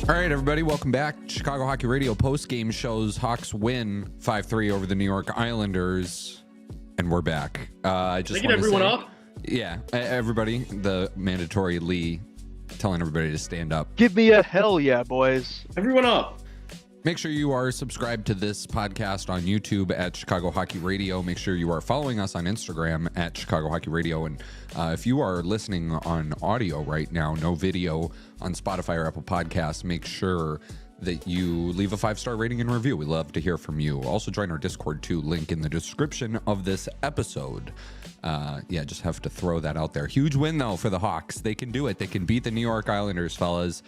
All right, everybody, welcome back. Chicago Hockey Radio postgame shows Hawks win 5-3 over the New York Islanders, and we're back. I just get everyone up. Yeah, everybody, the mandatory Lee telling everybody to stand up. Give me a hell yeah, boys. Everyone up. Make sure you are subscribed to this podcast on YouTube at Chicago Hockey Radio. Make sure you are following us on Instagram at Chicago Hockey Radio. And if you are listening on audio right now, no video on Spotify or Apple Podcasts, make sure that you leave a 5-star rating and review. We love to hear from you. Also join our Discord too, link in the description of this episode. Just have to throw that out there. Huge win though for the Hawks. They can do it. They can beat the New York Islanders, fellas.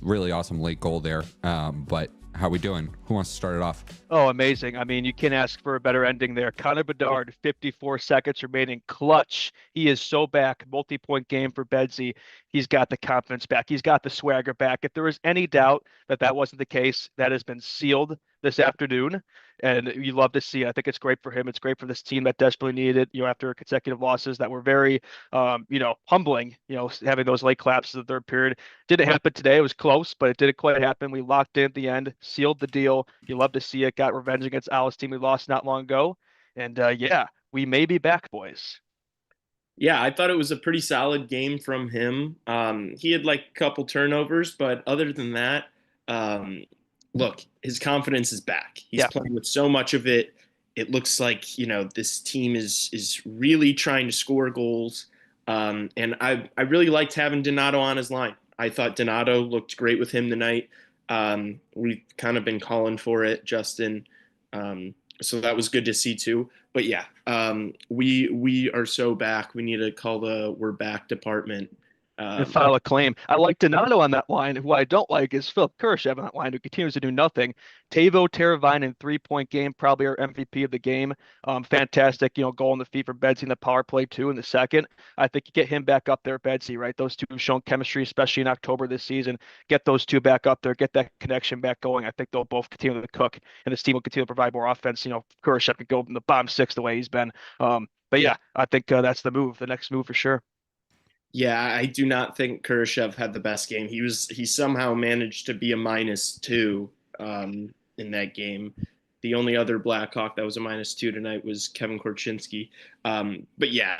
Really awesome late goal there. But how we doing? Who wants to start it off? Oh, amazing. I mean, you can't ask for a better ending there. Connor Bedard, 54 seconds remaining, clutch. He is so back. Multi-point game for Bedsy. He's got the confidence back. He's got the swagger back. If there was any doubt that that wasn't the case, that has been sealed this afternoon. And you love to see it. I think it's great for him. It's great for this team that desperately needed it, after consecutive losses that were very, humbling, having those late collapses in the third period. Didn't happen today. It was close, but it didn't quite happen. We locked in at the end, sealed the deal. You love to see it. Got revenge against Alice team we lost not long ago. And we may be back, boys. Yeah, I thought it was a pretty solid game from him. He had like a couple turnovers, but other than that, look, his confidence is back. He's playing with so much of it. It looks like, this team is really trying to score goals. And I really liked having Donato on his line. I thought Donato looked great with him tonight. We've kind of been calling for it, Justin. So that was good to see too. But yeah, we are so back. We need to call the "we're back" department. And file a claim. I like Donato on that line. Who I don't like is Philip Kurashev on that line, who continues to do nothing. Teuvo Teravainen, 3-point game, probably our MVP of the game. Fantastic, goal in the feet for Bedsy in the power play too in the second. I think you get him back up there, Bedsy, right? Those two have shown chemistry, especially in October this season. Get those two back up there, get that connection back going. I think they'll both continue to cook, and this team will continue to provide more offense. Kurashev could go in the bottom six the way he's been. But yeah, I think that's the next move for sure. Yeah, I do not think Kurashev had the best game. He somehow managed to be a -2 in that game. The only other Blackhawk that was a -2 tonight was Kevin Korchinski. But yeah,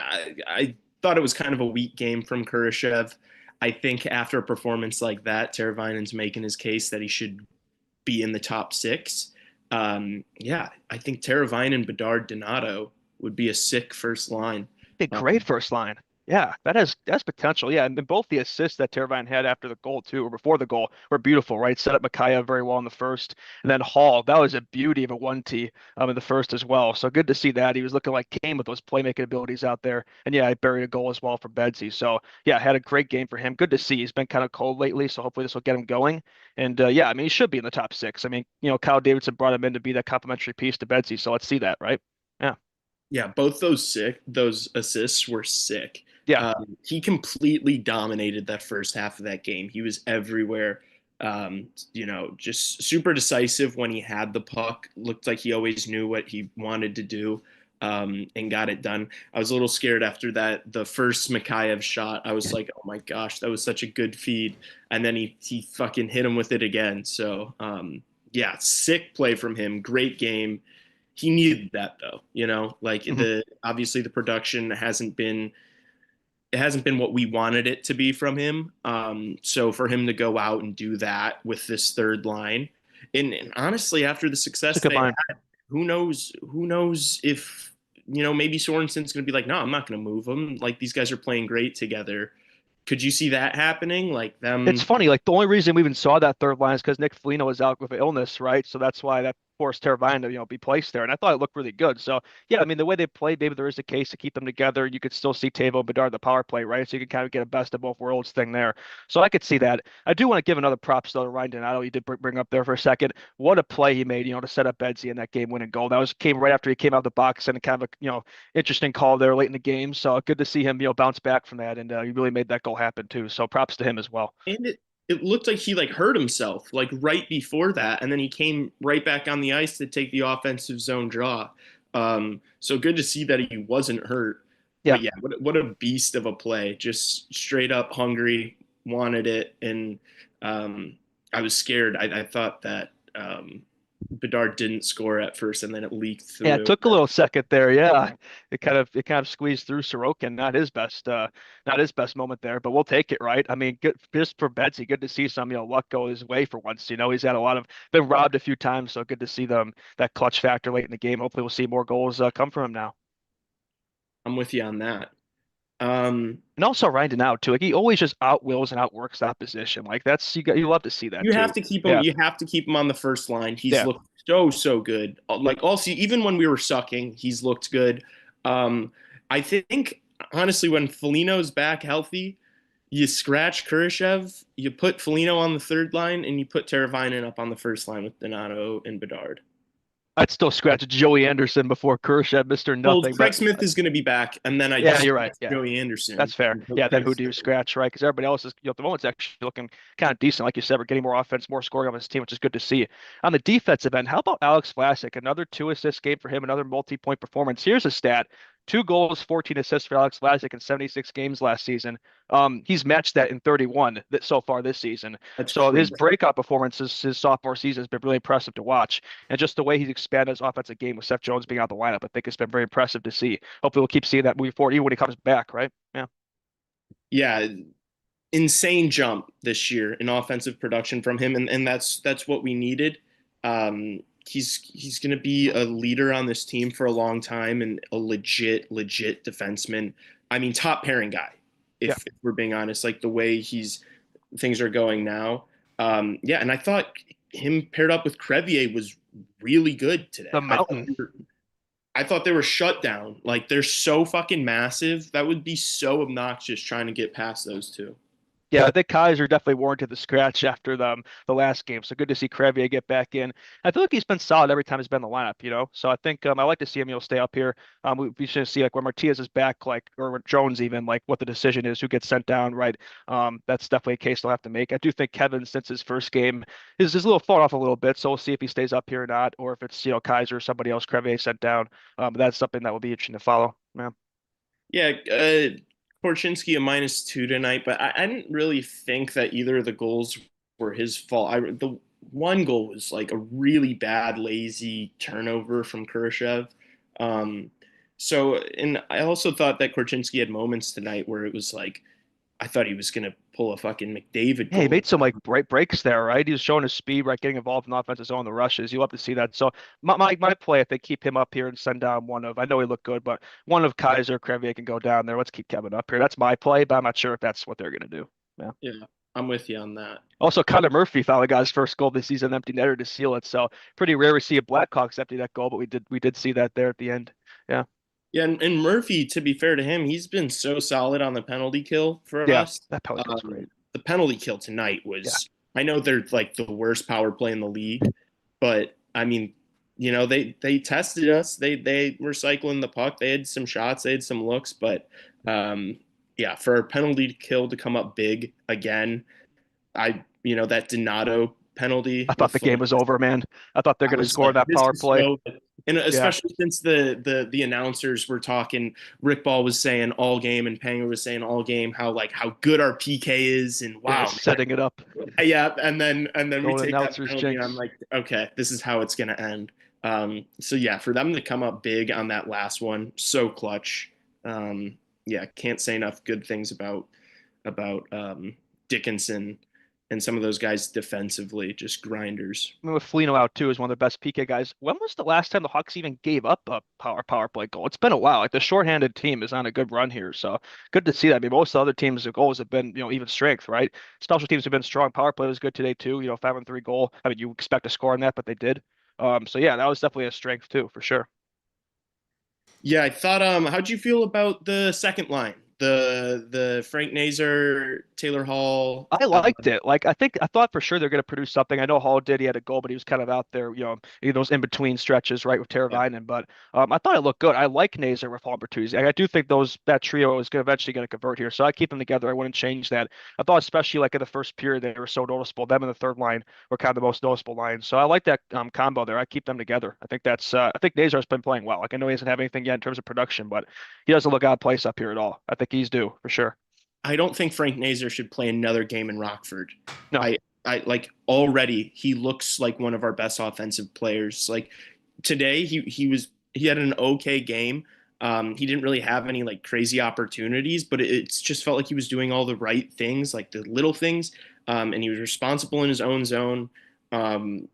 I thought it was kind of a weak game from Kurashev. I think after a performance like that, Teravainen's making his case that he should be in the top 6. I think Teravainen, Bedard, Donato would be a sick first line. A great first line. Yeah, that's potential. Yeah, and then both the assists that Teravainen had after the goal too, or before the goal, were beautiful, right? Set up Mikheyev very well in the first, and then Hall, that was a beauty of a 1T in the first as well. So good to see that. He was looking like Kane with those playmaking abilities out there, and I buried a goal as well for Bedsy. So yeah, had a great game for him. Good to see. He's been kind of cold lately, so hopefully this will get him going. And he should be in the top 6. Kyle Davidson brought him in to be that complimentary piece to Bedsy, so let's see that, right? Yeah. Yeah, both those assists were sick. Yeah. He completely dominated that first half of that game. He was everywhere. Just super decisive when he had the puck. Looked like he always knew what he wanted to do, and got it done. I was a little scared after the first Mikheyev shot. I was like, oh my gosh, that was such a good feed. And then he fucking hit him with it again. So, sick play from him. Great game. He needed that though, obviously the production hasn't been what we wanted it to be from him. So for him to go out and do that with this third line, and honestly, after the success they had, who knows if, maybe Sorensen's going to be like, no, I'm not going to move him. Like, these guys are playing great together. Could you see that happening? Like them? It's funny. Like, the only reason we even saw that third line is because Nick Foligno was out with illness, right? So that's why that forced Teravainen to, be placed there. And I thought it looked really good. So yeah, the way they played, maybe there is a case to keep them together. You could still see Teuvo and Bedard the power play, right? So you could kind of get a best of both worlds thing there. So I could see that. I do want to give another props though to Ryan Donato. You did bring up there for a second. What a play he made, to set up Bedsy in that game-winning goal. That came right after he came out of the box, and kind of a interesting call there late in the game. So good to see him bounce back from that, and he really made that goal happen too. So props to him as well. And it looked like he hurt himself right before that, and then he came right back on the ice to take the offensive zone draw. So good to see that he wasn't hurt. Yeah, but yeah, what a beast of a play! Just straight up hungry, wanted it, and I was scared. I thought that Bedard didn't score at first, and then it leaked Yeah, it through. took a little second there. Yeah, it kind of squeezed through Sorokin. Not his best moment there, but we'll take it, right? I mean, good just for Betsy. Good to see some luck go his way for once. He's had a lot of been robbed a few times, so good to see them that clutch factor late in the game. Hopefully, we'll see more goals come from him now. I'm with you on that. Um, And also grinding out too. Like he always just outwills and outworks that position. Like that's you love to see that you have too. to keep him. Yeah, You have to keep him on the first line. He's yeah. looked so good. Like also, even when we were sucking, he's looked good. I think honestly, when Foligno's back healthy, you scratch Kurashev, you put Foligno on the third line, and you put Teravainen up on the first line with Donato and Bedard. I'd still scratch Joey Anderson before Kurashev, Mr. Well, Nothing. Craig But Smith is going to be back, and then I yeah, just you're right. Yeah. Joey Anderson. That's fair. And put Yeah, then Craig who do you Smith. scratch, right? Because everybody else is, at the moment's actually looking kind of decent. Like you said, we're getting more offense, more scoring on this team, which is good to see. On the defensive end, how about Alex Vlasic? Another 2 assist game for him, another multi-point performance. Here's a stat. 2 goals, 14 assists for Alex Vlasic in 76 games last season. He's matched that in 31 so far this season. That's So his crazy. breakout performances his sophomore season has been really impressive to watch. And just the way he's expanded his offensive game with Seth Jones being out the lineup, I think it's been very impressive to see. Hopefully we'll keep seeing that moving forward, even when he comes back, right? Yeah. Yeah, insane jump this year in offensive production from him, and that's what we needed. He's going to be a leader on this team for a long time and a legit defenseman. I mean, top pairing guy. Yeah. If we're being honest, like the way things are going now. Yeah, and I thought him paired up with Crevier was really good today. The mountain. I thought they were shut down. Like they're so fucking massive. That would be so obnoxious trying to get past those two. Yeah, I think Kaiser definitely warranted the scratch after the last game. So good to see Crevier get back in. I feel like he's been solid every time he's been in the lineup. So I think I like to see him, stay up here. We should see like when Martinez is back, like or when Jones even, like what the decision is, who gets sent down, right? That's definitely a case they'll have to make. I do think Kevin, since his first game, is a little far off a little bit. So we'll see if he stays up here or not, or if it's Kaiser or somebody else Crevier sent down. That's something that will be interesting to follow. Yeah. Yeah, Korchinski a -2 tonight, but I didn't really think that either of the goals were his fault. The one goal was like a really bad, lazy turnover from Kurashev. And I also thought that Korchinski had moments tonight where it was like, I thought he was gonna pull a fucking McDavid Yeah, he goal. made some like breaks there, right? He was showing his speed, right? Getting involved in the offensive zone, the rushes. You love to see that. So my play, if they keep him up here and send down I know he looked good, but one of Kaiser, Crevier can go down there. Let's keep Kevin up here. That's my play, but I'm not sure if that's what they're gonna do. Yeah. Yeah, I'm with you on that. Also, Connor Murphy finally got his first goal this season, empty netter to seal it. So pretty rare we see a Blackhawks empty that goal, but we did see that there at the end. Yeah. Yeah, and Murphy, to be fair to him, he's been so solid on the penalty kill for Yeah, us. that penalty was great. The penalty kill tonight Yeah. was, I know they're like the worst power play in the league, but I mean, they tested us. They were cycling the puck. They had some shots, they had some looks, but yeah, for a penalty kill to come up big again, that Donato penalty. I thought the game was over, man. I thought they're going to score that power play. And especially since the announcers were talking, Rick Ball was saying all game and Panger was saying all game how good our PK is and wow, setting it up. Yeah, and then we take that penalty jinx. and I'm like, okay, this is how it's gonna end. So yeah, for them to come up big on that last one, so clutch. Yeah, can't say enough good things about Dickinson and some of those guys defensively, just grinders. I mean, with Foligno out too, is one of the best PK guys. When was the last time the Hawks even gave up a power play goal? It's been a while. Like the shorthanded team is on a good run here, so good to see that. I mean, most of the other teams' goals have been even strength, right? Special teams have been strong. Power play was good today too. 5-on-3 goal. I mean, you expect to score on that, but they did. So yeah, that was definitely a strength too, for sure. Yeah, I thought. How'd you feel about the second line? The Frank Nazar, Taylor Hall. I liked it. Like I thought for sure they're going to produce something. I know Hall did. He had a goal, but he was kind of out there, in those in between stretches, right, with Teravainen. Yeah. But I thought it looked good. I like Nazar with Hall Bertuzzi. I do think that trio is eventually going to convert here. So I keep them together. I wouldn't change that. I thought especially like in the first period they were so noticeable. Them and the third line were kind of the most noticeable lines. So I like that combo there. I keep them together. I think I think Nazar's been playing well. Like I know he doesn't have anything yet in terms of production, but he doesn't look out of place up here at all. I think he's due for sure. I don't think Frank Nazar should play another game in Rockford. No. already he looks like one of our best offensive players. Like today, he had an okay game. He didn't really have any like crazy opportunities, but it's just felt like he was doing all the right things, like the little things, and he was responsible in his own zone. And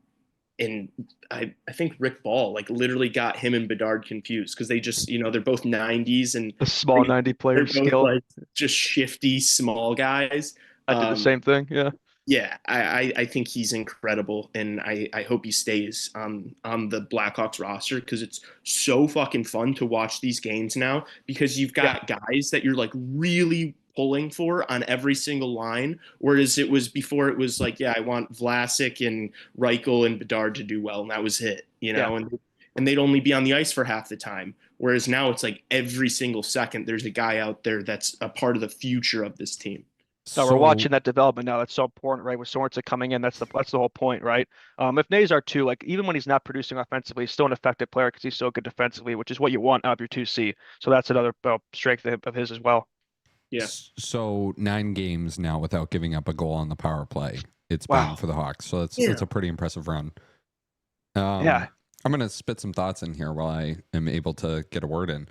I think Rick Ball like literally got him and Bedard confused because they just, they're both 90s and The small 90 player they're both skill. like just shifty small guys. I did the same thing. Yeah. Yeah, I think he's incredible, and I hope he stays on the Blackhawks roster because it's so fucking fun to watch these games now because you've got guys that you're like really pulling for on every single line, whereas it was before it was like, yeah, I want Vlasic and Reichel and Bedard to do well, and that was it, and they'd only be on the ice for half the time. Whereas now it's like every single second there's a guy out there that's a part of the future of this team. So we're watching that development now. That's so important, right? With Sorensen coming in, that's the whole point, right? If Nazar too, like even when he's not producing offensively, he's still an effective player because he's so good defensively, which is what you want out of your 2C. So that's another strength of his as well. Yeah. So 9 games now without giving up a goal on the power play. It's been for the Hawks. So it's a pretty impressive run. I'm gonna spit some thoughts in here while I am able to get a word in.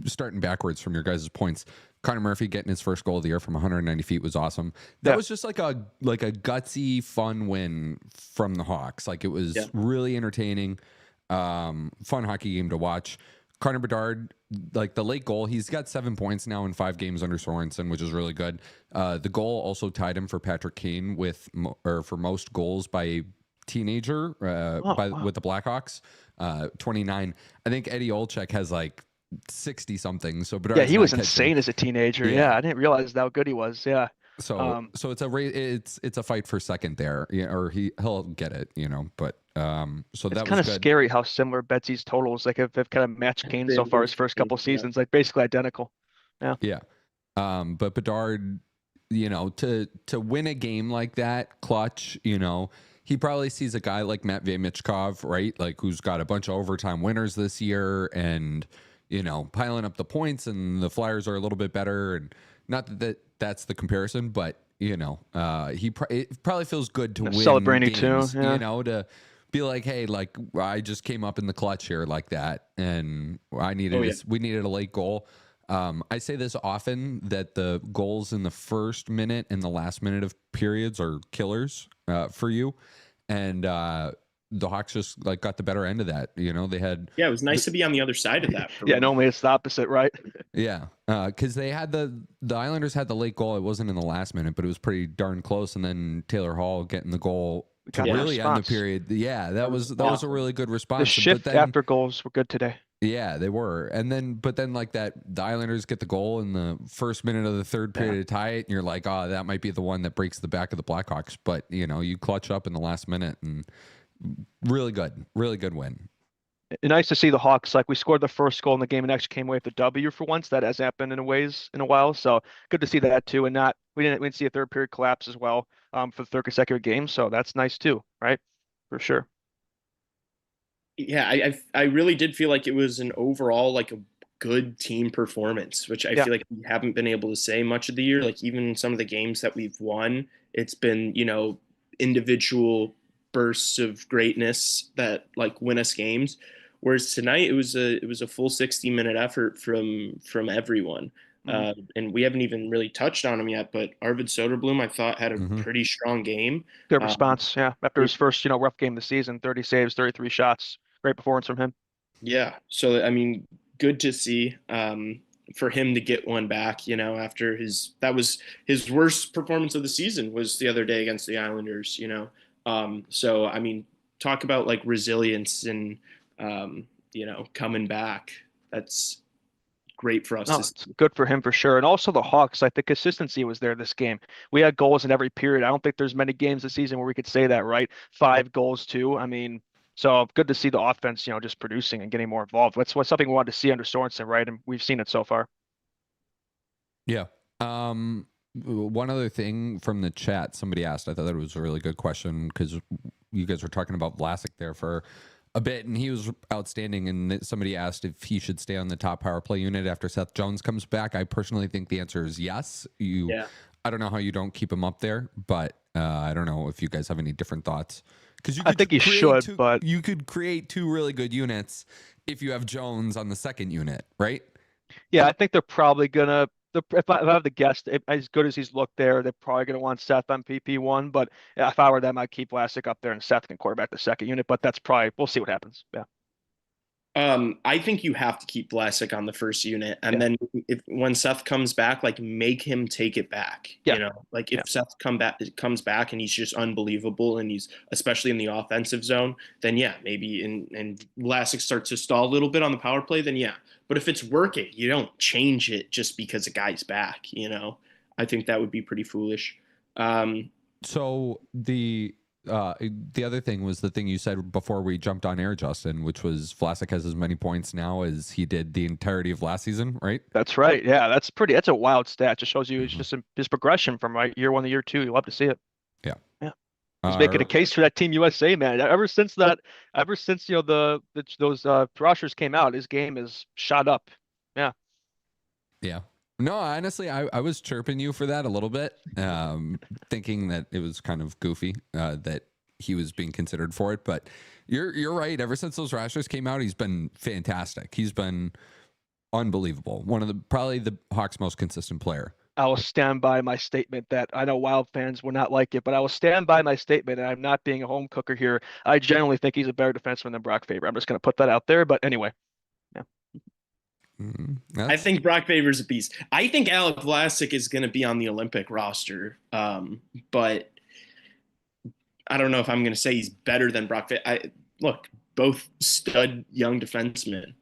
Starting backwards from your guys' points, Connor Murphy getting his first goal of the year from 190 feet was awesome. That was just like a gutsy, fun win from the Hawks. Like it was really entertaining, fun hockey game to watch. Connor Bedard, like the late goal, he's got 7 points now in 5 games under Sorensen, which is really good. The goal also tied him for Patrick Kane for most goals by a teenager with the Blackhawks, 29. I think Eddie Olczyk has like 60 something. So Bedard's he was insane as a teenager. I didn't realize how good he was. So it's a fight for second there, or he'll get it, but so it's that kind was of good. scary how similar Betsy's totals like have kind of matched Kane so far his first couple seasons, like basically identical. But Bedard, to win a game like that, clutch, he probably sees a guy like Matvei Michkov, right, like who's got a bunch of overtime winners this year and piling up the points, and the Flyers are a little bit better. And not that's the comparison, but it probably feels good to win celebrating games, too, to be like, hey, like I just came up in the clutch here like that, and we needed a late goal. I say this often that the goals in the first minute and the last minute of periods are killers for you, and the Hawks just like got the better end of that. They had. Yeah, it was nice to be on the other side of that. Normally it's the opposite, right? Because they had the Islanders had the late goal. It wasn't in the last minute, but it was pretty darn close. And then Taylor Hall getting the goal to really end the period. Yeah, that was a really good response. The shift after goals were good today. Yeah, they were. But then like that, the Islanders get the goal in the first minute of the third period to tie it, and you're like, oh, that might be the one that breaks the back of the Blackhawks. But you clutch up in the last minute and. Really good win. Nice to see the Hawks. Like we scored the first goal in the game and actually came away with the W for once. That hasn't happened in a while. So good to see that too. And we didn't see a third period collapse as well for the third consecutive game. So that's nice too, right? For sure. Yeah, I really did feel like it was an overall like a good team performance, which I feel like we haven't been able to say much of the year. Like even some of the games that we've won, it's been individual bursts of greatness that like win us games, whereas tonight it was a full 60-minute effort from everyone. And we haven't even really touched on him yet, but Arvid Soderblom I thought had a pretty strong game. Good response, after his first rough game of the season. 30 saves, 33 shots, great performance from him. So I mean, good to see for him to get one back, after that was his worst performance of the season was the other day against the Islanders. So I mean, talk about like resilience and coming back. That's great for us. It's good for him for sure. And also the Hawks, like the consistency was there this game. We had goals in every period. I don't think there's many games this season where we could say that, right? 5 goals too. I mean, so good to see the offense, just producing and getting more involved. That's something we wanted to see under Sorensen, right? And we've seen it so far. Yeah. One other thing from the chat, somebody asked, I thought that was a really good question because you guys were talking about Vlasic there for a bit, and he was outstanding. And somebody asked if he should stay on the top power play unit after Seth Jones comes back. I personally think the answer is yes. I don't know how you don't keep him up there, but I don't know if you guys have any different thoughts. Because I think he should, but you could create two really good units if you have Jones on the second unit, right? yeah, I think they're probably gonna. If I have to guess, as good as he's looked there, they're probably gonna want Seth on PP1. But yeah, if I were them, I'd keep Vlasic up there and Seth can quarterback the second unit. But that's probably we'll see what happens. Yeah. I think you have to keep Vlasic on the first unit, and Yeah. then when Seth comes back, like make him take it back. Yeah. You know, like if Seth comes back and he's just unbelievable, and he's especially in the offensive zone, then yeah, maybe and Vlasic starts to stall a little bit on the power play, then yeah. But if it's working, you don't change it just because a guy's back. You know, I think that would be pretty foolish. So the other thing was the thing you said before we jumped on air, Justin, which was Vlasic has as many points now as he did the entirety of last season, right? That's right. Yeah, that's a wild stat. Just shows you it's just his progression from year one to year two. You love to see it. Yeah. Yeah. He's making a case for that Team USA, man. Ever since those rosters came out, his game has shot up. Yeah. Yeah. No, honestly, I was chirping you for that a little bit, thinking that it was kind of goofy that he was being considered for it. But you're right. Ever since those rosters came out, he's been fantastic. He's been unbelievable. One of probably the Hawks' most consistent player. I will stand by my statement that I know Wild fans will not like it, but I will stand by my statement, and I'm not being a home cooker here. I generally think he's a better defenseman than Brock Faber. I'm just going to put that out there. But anyway, yeah. I think Brock Faber's a beast. I think Alec Vlasic is going to be on the Olympic roster, but I don't know if I'm going to say he's better than Brock Faber. Look, both stud young defensemen,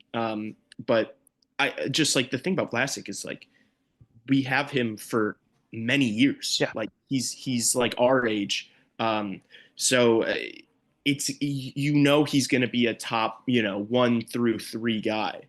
but I just like the thing about Vlasic is like we have him for many years. Yeah. Like he's like our age, so it's he's going to be a top 1 through 3 guy.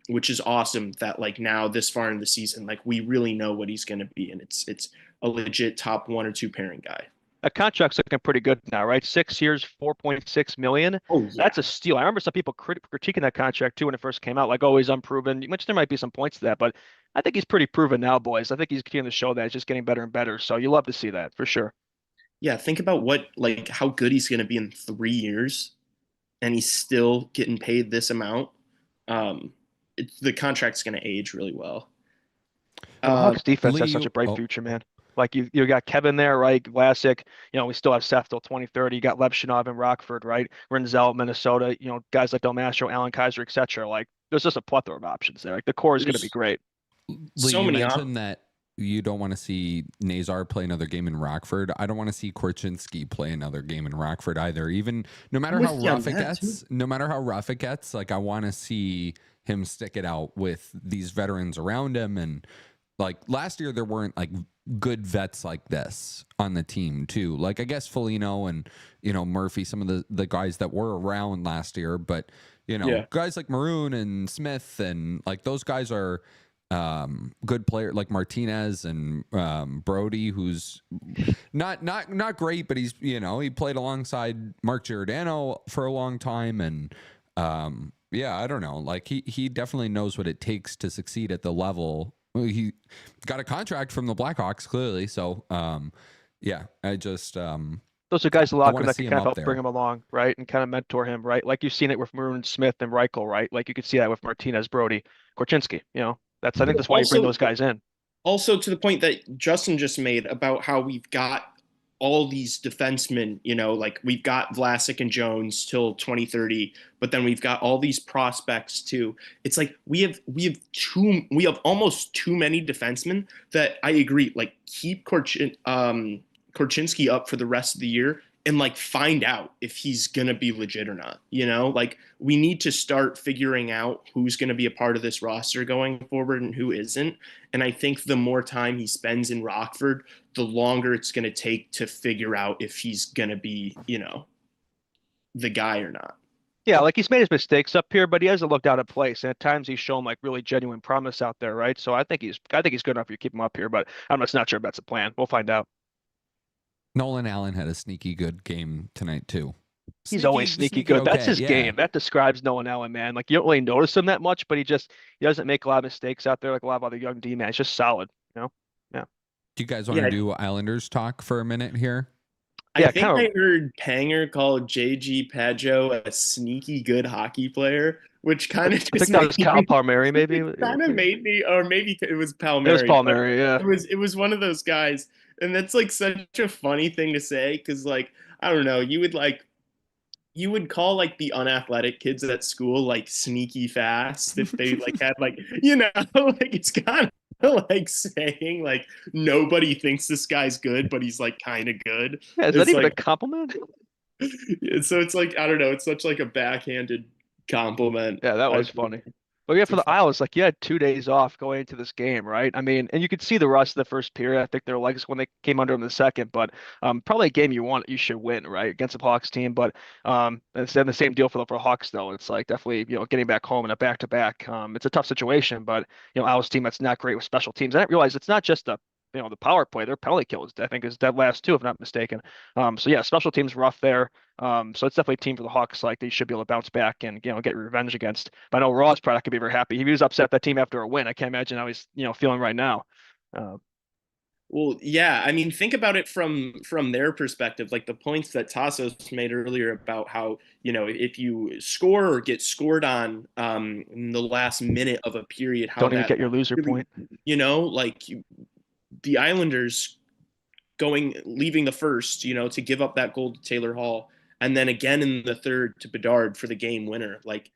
Which is awesome that like now this far in the season, like we really know what he's going to be. And it's a legit top 1 or 2 pairing guy. That contract's looking pretty good now, right? 6 years, 4.6 million. Oh, yeah. That's a steal. I remember some people critiquing that contract too when it first came out, like, oh, he's unproven, which there might be some points to that, but I think he's pretty proven now, boys. I think he's continuing to show that it's just getting better and better. So you love to see that for sure. Yeah. Think about how good he's going to be in 3 years and he's still getting paid this amount. The contract's going to age really well. Hawks defense has such a bright future, man. Like you got Kevin there, right? Vlasic, we still have Seth till 2030. You got Levshinov in Rockford, right? Rinzel, Minnesota, guys like Del Mastro, Alan Kaiser, etc. Like there's just a plethora of options there. Like the core is going to be great. So you mentioned that you don't want to see Nazar play another game in Rockford. I don't want to see Korchinski play another game in Rockford either. Even no matter how rough it gets, like I want to see him stick it out with these veterans around him. And like last year, there weren't like good vets like this on the team too. Like I guess Foligno and Murphy, some of the guys that were around last year, but guys like Maroon and Smith and like those guys are good player like Martinez and Brody, who's not great, but he's he played alongside Mark Giordano for a long time, and I don't know, like he definitely knows what it takes to succeed at the level. He got a contract from the Blackhawks clearly, so I just those are guys that can kind of help bring him along, right, and kind of mentor him, right? Like you've seen it with Maroon, Smith, and Reichel, right? Like you could see that with Martinez, Brody, Korchinski. I think that's why you bring those guys in. Also, to the point that Justin just made about how we've got all these defensemen, like we've got Vlasic and Jones till 2030, but then we've got all these prospects too. It's like we have almost too many defensemen that I agree. Like keep Korchinski up for the rest of the year and like find out if he's gonna be legit or not. Like we need to start figuring out who's gonna be a part of this roster going forward and who isn't. And I think the more time he spends in Rockford, the longer it's gonna take to figure out if he's gonna be, the guy or not. Yeah, like he's made his mistakes up here, but he hasn't looked out of place. And at times he's shown like really genuine promise out there, right? So I think he's good enough if you keep him up here, but I'm just not sure if that's a plan. We'll find out. Nolan Allen had a sneaky good game tonight too. He's always sneaky good. Okay. That's his game. That describes Nolan Allen, man. Like you don't really notice him that much, but he doesn't make a lot of mistakes out there like a lot of other young D-men. It's just solid, Yeah. Do you guys want to do Islanders talk for a minute here? I think I heard Panger call JG Pageau a sneaky good hockey player, which kind of I think that was Cal Palmieri, maybe. Kind of made me, or maybe it was Palmieri. It was Palmieri, yeah. It was one of those guys, and that's like such a funny thing to say because, like, I don't know, you would call like the unathletic kids at school like sneaky fast if they like had like like it's kind of like saying like nobody thinks this guy's good but he's like kind of good. Yeah, is that even a compliment? So it's like I don't know, it's such like a backhanded compliment. Yeah, that was funny. But yeah, for the Isles, like you had 2 days off going into this game, right? I mean, and you could see the rust of the first period. I think their legs when they came under in the second, but probably a game you should win, right, against the Hawks team. But it's then the same deal for Hawks though. It's like definitely getting back home in a back-to-back. It's a tough situation, but Isles team that's not great with special teams. I didn't realize it's not just the power play. Their penalty kills I think is dead last too, if not mistaken. So yeah, special teams rough there. So it's definitely a team for the Hawks. Like they should be able to bounce back and get revenge against. But I know Ross probably could be very happy. He was upset at that team after a win. I can't imagine how he's feeling right now. Well, yeah, I mean, think about it from their perspective, like the points that Tassos made earlier about how if you score or get scored on in the last minute of a period, how don't even get your loser point. Like the Islanders leaving the first, to give up that goal to Taylor Hall, and then again in the third to Bedard for the game winner. Like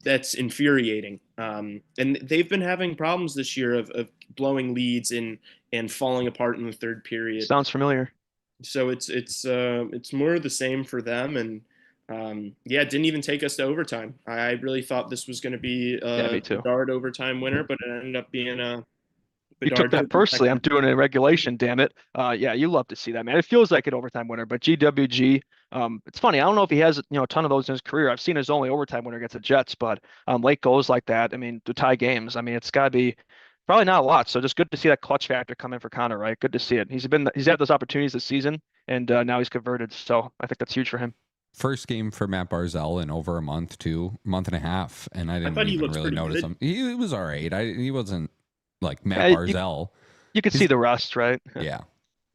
that's infuriating. And they've been having problems this year of blowing leads and falling apart in the third period. Sounds familiar. So it's more of the same for them. And it didn't even take us to overtime. I really thought this was going to be a Bedard overtime winner, but it ended up being a You took that personally. I'm doing it in regulation, damn it. Yeah, you love to see that, man. It feels like an overtime winner, but GWG, it's funny. I don't know if he has a ton of those in his career. I've seen his only overtime winner against the Jets, but late goals like that, I mean, to tie games, I mean, it's got to be probably not a lot. So just good to see that clutch factor come in for Connor, right? Good to see it. He's had those opportunities this season, and now he's converted. So I think that's huge for him. First game for Matt Barzal in over a month and a half, and I didn't even really notice him. He was all right. He wasn't like Matt Barzal. You could see the rust, right? Yeah.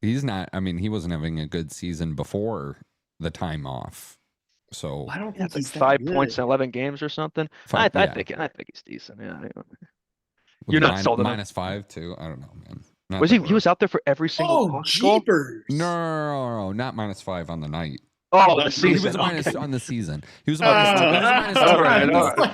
He's not, I mean, he wasn't having a good season before the time off. So I don't think he's like 5 points in 11 games or something. I think he's decent. Yeah. You're not sold on -5 too. I don't know, man. He was out there for every single Hawks goal? No, not -5 on the night. Oh, the season. He was a minus on the season. He was a minus. All right. I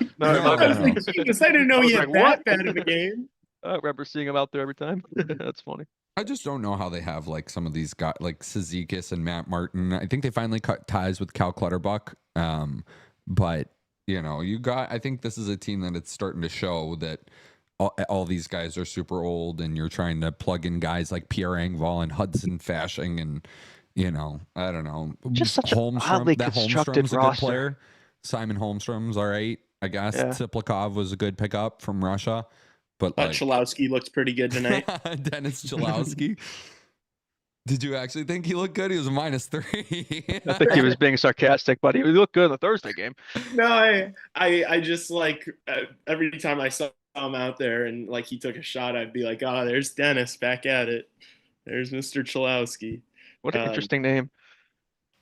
didn't know he had that bad of a game. I remember seeing him out there every time. That's funny. I just don't know how they have like some of these guys like Cizikas and Matt Martin. I think they finally cut ties with Cal Clutterbuck. But I think this is a team that it's starting to show that all these guys are super old, and you're trying to plug in guys like Pierre Engvall and Hudson Fashing, and I don't know. Just such an oddly constructed roster. A good player. Simon Holmstrom's all right, I guess. Yeah. Tsiplikov was a good pickup from Russia. But Chalowski looks pretty good tonight. Dennis Chalowski. Did you actually think he looked good? He was a -3. I think he was being sarcastic, but he looked good in the Thursday game. No, I just like every time I saw him out there and like he took a shot, I'd be like, oh, there's Dennis back at it. There's Mr. Chalowski. What an interesting name.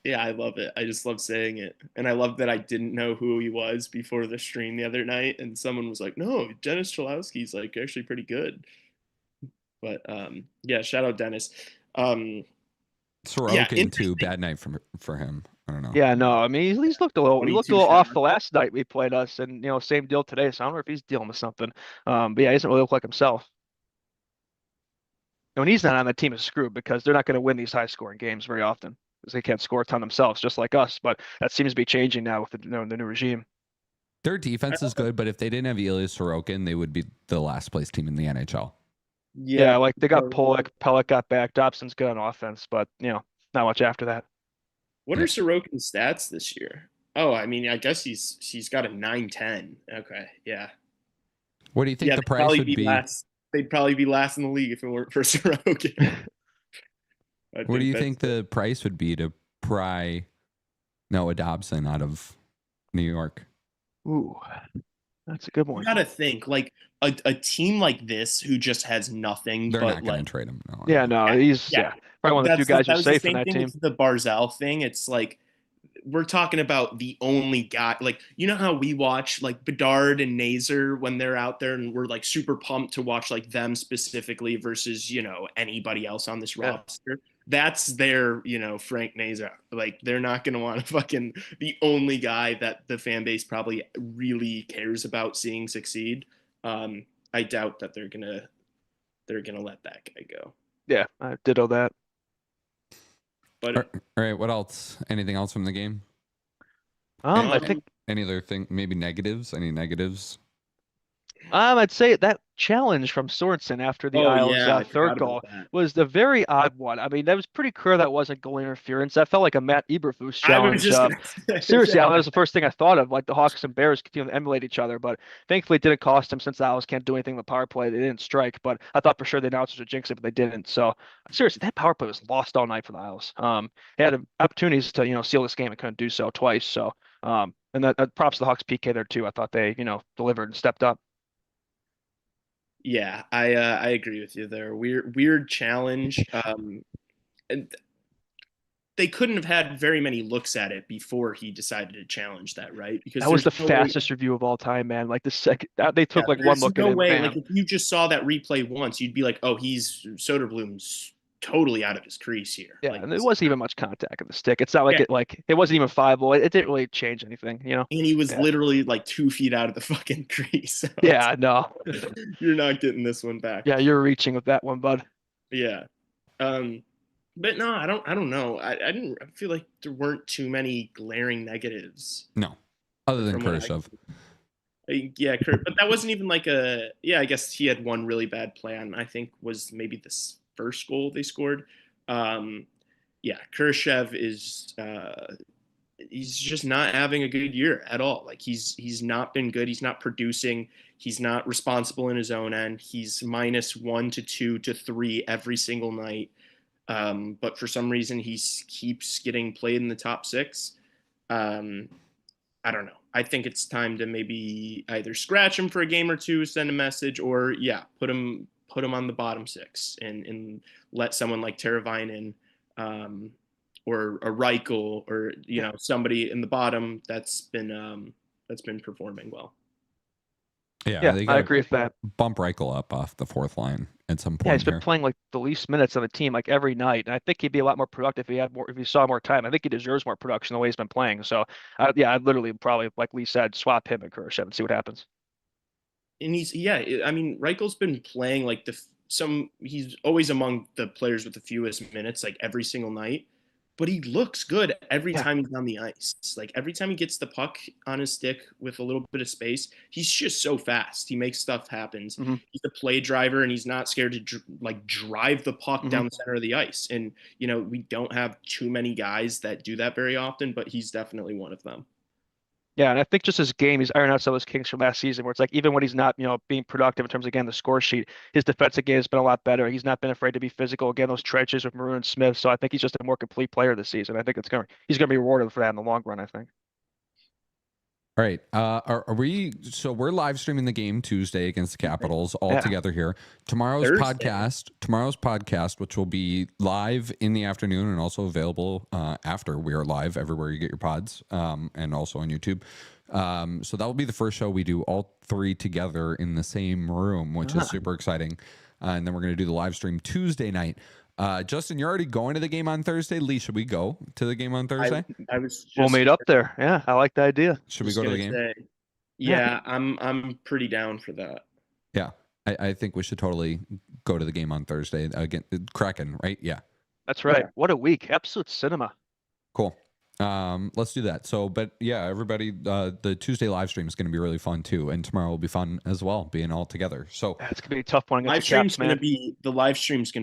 Yeah, I love it. I just love saying it. And I love that I didn't know who he was before the stream the other night. And someone was like, no, Dennis Chalowski's like actually pretty good. But shout out Dennis. Sorokin too, bad night for him. I don't know. Yeah, no, I mean he's looked a little off the last night we played us, and same deal today. So I don't know if he's dealing with something. But yeah, he doesn't really look like himself. When he's not on the team is screwed because they're not going to win these high scoring games very often. Because they can't score a ton themselves, just like us. But that seems to be changing now with the new regime. Their defense is good, but if they didn't have Ilya Sorokin, they would be the last place team in the NHL. Yeah, like they got Pollock got back. Dobson's good on offense, but not much after that. What are Sorokin's stats this year? Oh, I mean, I guess he's got a 9-10. Okay, yeah. What do you think the price would be? They'd probably be last in the league if it weren't for Sorokin. What do you think the price would be to pry Noah Dobson out of New York? Ooh, That's a good You one. gotta think like a team like this who just has nothing They're but not going like to trade him. No, Yeah, no, he's yeah. probably one of the few guys That who's was the safe in same that thing team. with the Barzell thing. It's like we're talking about the only guy, like, you know how we watch like Bedard and Nazer when they're out there and we're like super pumped to watch like them specifically versus, anybody else on this Yeah. roster. That's their, Frank Nazer. Like, they're not going to want to fucking the only guy that the fan base probably really cares about seeing succeed. I doubt that they're gonna let that guy go. Yeah, I ditto that. But all right. What else? Anything else from the game? I think Any other thing? Maybe negatives? Any negatives? I'd say that challenge from Sorensen after the oh Isles yeah, I third forgot about goal that. was the very odd one. I mean, that was pretty clear that wasn't goal interference. That felt like a Matt Eberflus I was challenge. just gonna say Seriously, that that. was the first thing I thought of. Like the Hawks and Bears continue to emulate each other, but thankfully it didn't cost them since the Isles can't do anything with power play. They didn't strike, but I thought for sure the announcers would jinx it, but they didn't. So seriously, that power play was lost all night for the Isles. They had opportunities to seal this game and couldn't do so twice. So and that props to the Hawks PK there too. I thought they delivered and stepped up. Yeah, I agree with you there. Weird challenge. And they couldn't have had very many looks at it before he decided to challenge that, right? Because That was there's the no way. fastest review of all time, man. Like the second they Yeah, took like one there's look at no it and way. Like bam. if you just saw that replay once, you'd be like, "Oh, he's Soderblom's totally out of his crease here." Yeah, Like, and there wasn't even much contact of the stick. It's not like yeah, it wasn't even 5-0. It didn't really change anything. and he was Yeah. literally like 2 feet out of the fucking crease. So Yeah, no. you're not getting this one back. Yeah, you're reaching with that one, bud. Yeah. Um, but no, I don't know. I feel like there weren't too many glaring negatives No, other than from what Khrushchev. yeah, Kurt, but that wasn't even like I guess he had one really bad play on, I think was maybe this first goal they scored. Yeah, Khrushchev is he's just not having a good year at all. Like he's not been good. He's not producing. He's not responsible in his own end. He's -1 to 2 to 3 every single night. But for some reason, he keeps getting played in the top six. I don't know. I think it's time to maybe either scratch him for a game or two, send a message, or put him on the bottom six and let someone like Teravainen or a Reichel or somebody in the bottom that's been performing well. Yeah, I agree with that. Bump Reichel up off the fourth line at some point. Yeah, he's been playing like the least minutes of the team like every night, and I think he'd be a lot more productive if he saw more time. I think he deserves more production the way he's been playing. So, I'd literally probably, like Lee said, swap him and Khrushchev and see what happens. And I mean, Reichel's been playing like he's always among the players with the fewest minutes, like every single night. But he looks good every time he's on the ice. Like every time he gets the puck on his stick with a little bit of space, he's just so fast. He makes stuff happen. Mm-hmm. He's a play driver, and he's not scared to drive the puck down the center of the ice. And we don't have too many guys that do that very often, but he's definitely one of them. Yeah, and I think just his game, he's ironed out some of those kinks from last season, where it's like even when he's not, being productive in terms of, again, the score sheet, his defensive game has been a lot better. He's not been afraid to be physical. Again, those trenches with Maroon and Smith. So I think he's just a more complete player this season. I think he's gonna be rewarded for that in the long run, I think. All right. Are we? So we're live streaming the game Tuesday against the Capitals all together here. Tomorrow's podcast, which will be live in the afternoon and also available after we are live everywhere you get your pods, and also on YouTube. So that will be the first show we do all three together in the same room, which is super exciting. And then we're going to do the live stream Tuesday night. Justin, you're already going to the game on Thursday. Lee, should we go to the game on Thursday? I was just, we'll meet up there. Yeah, I like the idea. Should we go to the game? Yeah, I'm pretty down for that. Yeah, I think we should totally go to the game on Thursday again. Kraken, right? Yeah, that's right. Yeah. What a week! Absolute cinema. Cool. Let's do that. So, but yeah, everybody, the Tuesday live stream is going to be really fun too, and tomorrow will be fun as well, being all together. So it's going to be a tough one. The live stream's going to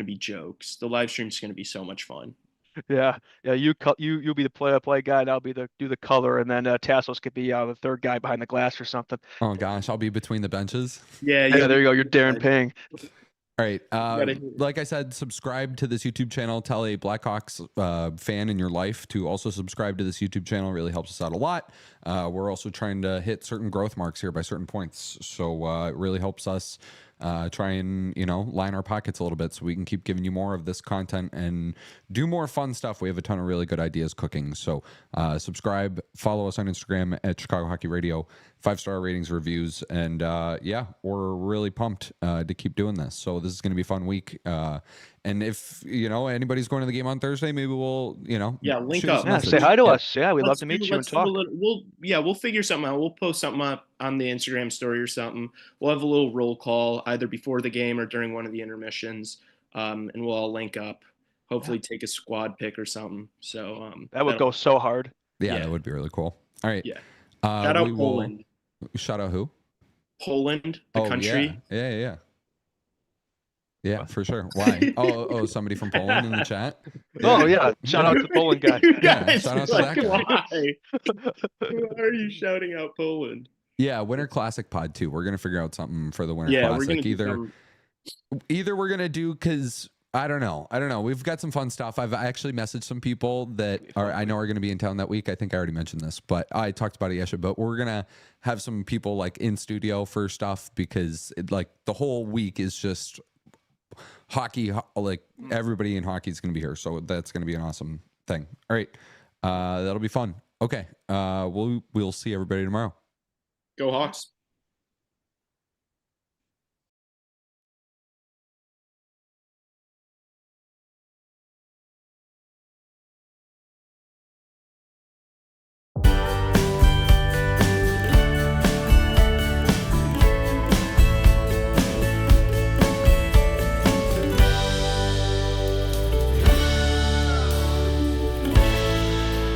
be jokes. The live stream's going to be so much fun. Yeah. You'll be the play-by-play guy, and I'll do the color, and then Tassos could be the third guy behind the glass or something. Oh gosh, I'll be between the benches. Yeah. There you go. You're Darren Payne. All right. Gotta- Like I said, subscribe to this YouTube channel. Tell a Blackhawks fan in your life to also subscribe to this YouTube channel. It really helps us out a lot. We're also trying to hit certain growth marks here by certain points. So it really helps us try and, line our pockets a little bit so we can keep giving you more of this content and do more fun stuff. We have a ton of really good ideas cooking. So subscribe, follow us on Instagram at Chicago Hockey Radio, 5-star ratings, reviews. And yeah, we're really pumped to keep doing this. So this is going to be a fun week. And if, anybody's going to the game on Thursday, maybe we'll, link shoot us up. a Yeah, message. say hi to Yeah. us. Yeah, we'd love to meet you and Let's do talk. we'll figure something out. We'll post something up on the Instagram story or something. We'll have a little roll call either before the game or during one of the intermissions, and we'll all link up. Hopefully, take a squad pick or something. So That would go so hard. Yeah, Yeah. that would be really cool. All right. Yeah. Shout out we will- Poland. Shout out who? Poland, the country. Yeah, for sure. Why? Oh, somebody from Poland in the chat. Oh yeah, shout out to the Poland guy. You Yeah, guys shout out are to that like, guy. why are you shouting out Poland? Yeah, Winter Classic pod too. We're gonna figure out something for the Winter Yeah, we're Classic. gonna do Either we're gonna do because I don't know. We've got some fun stuff. I've actually messaged some people that I know are going to be in town that week. I think I already mentioned this, but I talked about it yesterday. But we're gonna have some people like in studio for stuff because the whole week is just hockey. Like everybody in hockey is going to be here, so that's going to be an awesome thing. All right, that'll be fun. Okay, we'll see everybody tomorrow. Go Hawks.